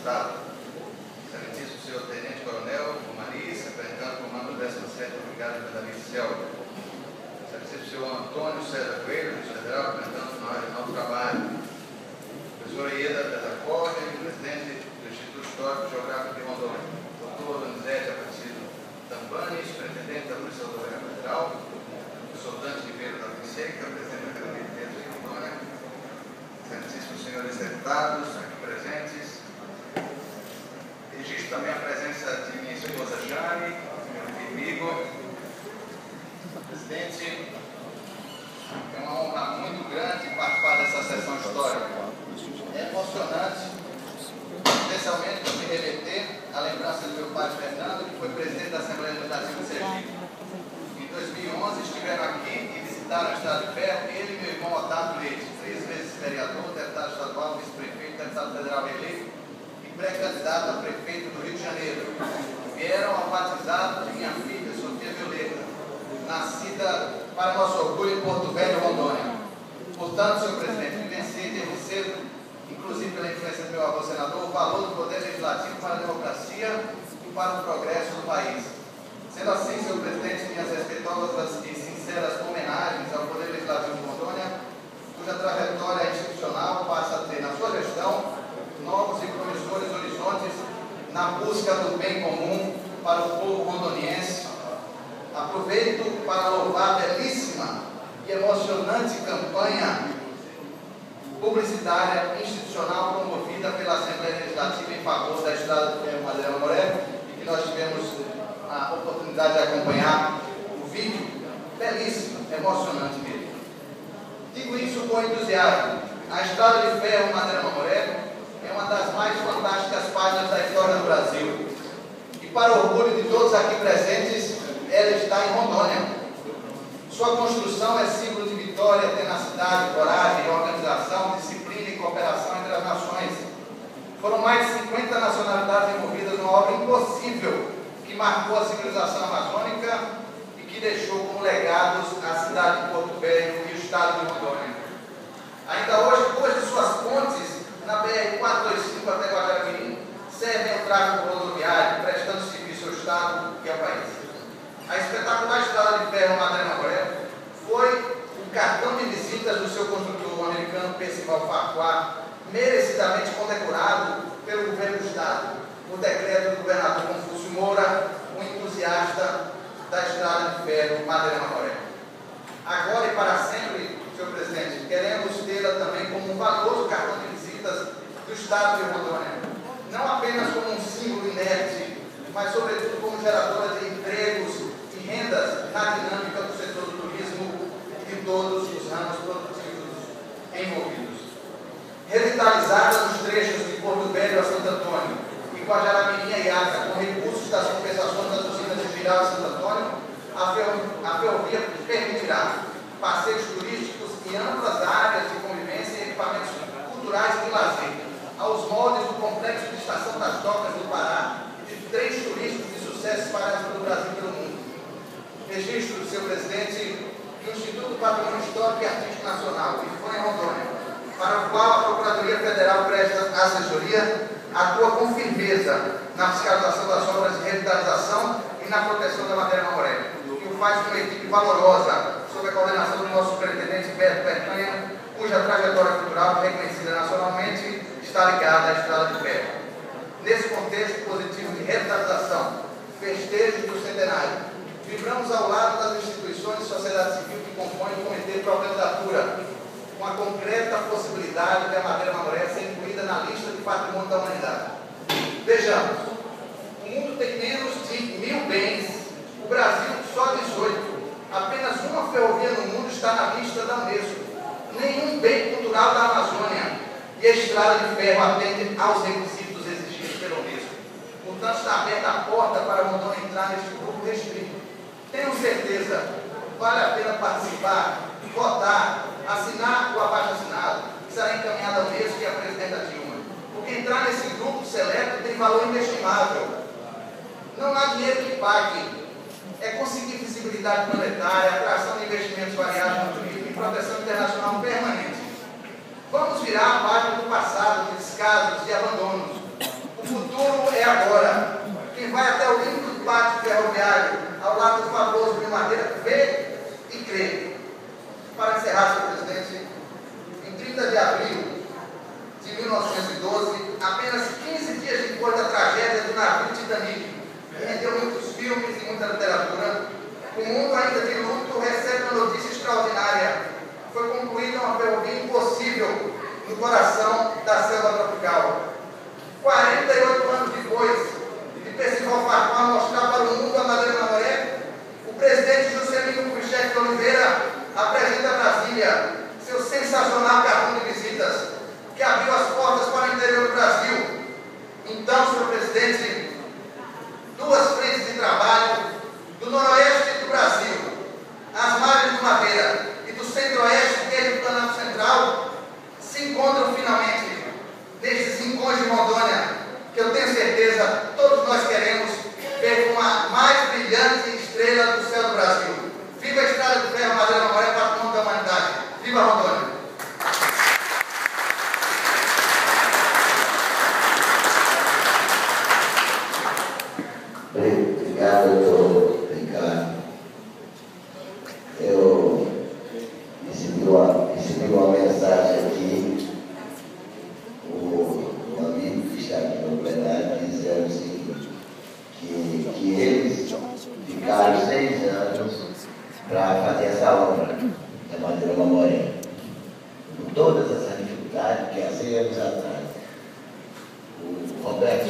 Estado, excelentíssimo senhor Tenente Coronel Romariz, representante do comando do 17ª Brigada Medalhista Selva, excelentíssimo senhor Antônio César Coelho, federal, representante na área de nosso trabalho, professora Ieda Pesakov, presidente do Instituto Histórico e Geográfico de Rondônia, doutor Donizete Aparecido Tambani, superintendente da Polícia Rodoviária Federal, professor Dante Ribeiro da Fonseca, presidente da Academia de Letras de Rondônia, excelentíssimos senhores deputados aqui presentes. Registro também a presença de minha esposa Jane, meu filho Igor. Presidente, é uma honra muito grande participar dessa sessão histórica. É emocionante, especialmente por me remeter à lembrança do meu pai Fernando, que foi presidente da Assembleia Legislativa de Sergipe. Em 2011 estiveram aqui e visitaram o Estado de Ferro, ele e meu irmão Otávio Leite, 3 vezes vereador, deputado estadual, vice-prefeito, deputado federal eleito e pré-candidato a prefeito do Rio de Janeiro. Vieram ao batizado de minha filha, Sofia Violeta, nascida para nosso orgulho em Porto Velho, Rondônia. Portanto, senhor presidente, vivenciei desde cedo, inclusive pela influência do meu avô senador, o valor do poder legislativo para a democracia e para o progresso do país. Sendo assim, senhor presidente, minhas respeitosas e sinceras homenagens ao Poder Legislativo de Rondônia, cuja trajetória institucional passa a ter na sua gestão novos e promissores horizontes na busca do bem comum para o povo rondoniense. Aproveito para louvar a belíssima e emocionante campanha publicitária institucional promovida pela Assembleia Legislativa em favor da Estrada do Ferro Madeira Mamoré, e que nós tivemos a oportunidade de acompanhar o vídeo, belíssimo, emocionante mesmo. Digo isso com entusiasmo. A Estrada de Ferro Madeira Mamoré é uma das mais fantásticas páginas da história do Brasil. E para o orgulho de todos aqui presentes, ela está em Rondônia. Sua construção é símbolo de vitória, tenacidade, coragem, organização, disciplina e cooperação entre as nações. Foram mais de 50 nacionalidades envolvidas numa obra impossível que marcou a civilização amazônica e que deixou como legados a cidade de Porto Velho e o estado de Rondônia. Ainda hoje, duas de suas pontes, na BR-425 até Guajaramirim, servem ao tráfego rodoviário, prestando serviço ao estado e ao país. A espetacular Estrada de Ferro Madeira Mamoré foi o cartão de visitas do seu construtor americano Percival Farquhar, merecidamente condecorado pelo governo do estado, por decreto do governador Confúcio Moura, um entusiasta da Estrada de Ferro Madeira Mamoré. Agora e para sempre, senhor presidente, queremos tê-la também como um valioso cartão de visitas do estado de Rondônia, não apenas como um símbolo inerte, mas sobretudo como geradora de empregos e rendas na dinâmica do setor do turismo e de todos os ramos produtivos envolvidos. Revitalizada nos trechos de Porto Velho a Santo Antônio e Guajaramirim e Iaca, com recursos das compensações das usinas de Giral e Santo Antônio, a ferrovia permitirá passeios turísticos e amplas áreas de convivência e equipamentos culturais de lazer, aos moldes do complexo de Estação das Docas do Pará, de trens turísticos de sucesso espalhados pelo Brasil e pelo mundo. Registro, senhor presidente, que o Instituto Patrimônio Histórico e Artístico Nacional, que foi em Rondônia, para o qual a Procuradoria Federal presta assessoria, atua com firmeza na fiscalização das obras de revitalização e na proteção da Madeira Mamoré, e o faz com uma equipe valorosa, sob a coordenação do nosso superintendente Beto Bertanha, cuja trajetória cultural, reconhecida nacionalmente, está ligada à Estrada de Ferro. Nesse contexto positivo de revitalização, festejo do centenário, vibramos ao lado das instituições de sociedade civil que compõem o Comitê de Pró-Candidatura, com a concreta possibilidade de a Madeira Mamoré ser incluída na lista de patrimônio da humanidade. Vejamos, o mundo tem menos de 1000 bens, o Brasil só 18. Apenas uma ferrovia no mundo está na lista da Unesco. Nenhum bem cultural da Amazônia. E a Estrada de Ferro atende aos requisitos exigidos pela Unesco. Portanto, está aberta a porta para Rondônia entrar neste grupo restrito. Tenho certeza, vale a pena participar, votar, assinar o abaixo-assinado, que será encaminhado à Unesco e à presidenta Dilma. Porque entrar nesse grupo seleto tem valor inestimável. Não há dinheiro que pague. É conseguir visibilidade planetária, atração de investimentos variados no turismo e proteção internacional permanente. Vamos virar a página do passado, de descasos e abandonos. futuro é agora. Quem vai até o limbo do pátio ferroviário, ao lado do famoso de Madeira, vê e crê. Para encerrar, senhor presidente, em 30 de abril de 1912, apenas 15 dias depois da tragédia do navio Titanic, que rendeu muitos filmes e muita literatura, o mundo ainda de luto recebe uma notícia extraordinária. Foi concluída uma ferrovia impossível no coração da selva tropical. 48 anos depois de Percival Farfán mostrar para o mundo a Madeira Mamoré, o presidente Juscelino Kubitschek de Oliveira apresenta a Brasília seu sensacional cartão de visitas, que abriu as portas para o interior do Brasil. Então, senhor presidente, duas frentes de trabalho do noroeste do Brasil, as margens do Madeira e do centro-oeste, que é do Planalto Central, se encontram finalmente nestes rincões de Rondônia, que eu tenho certeza todos nós queremos ver como a mais brilhante estrela do céu do Brasil. Viva a Estrada do Ferro Madeira Mamoré, patrimônio da humanidade. Viva Rondônia! Obrigado, doutor Ricardo. Eu recebi uma mensagem aqui, o amigo que está aqui no plenário dizendo o seguinte, que eles ficaram 6 anos para fazer essa obra da Madeira Mamoré, com todas essas dificuldades que há 6 anos atrás. O Roberto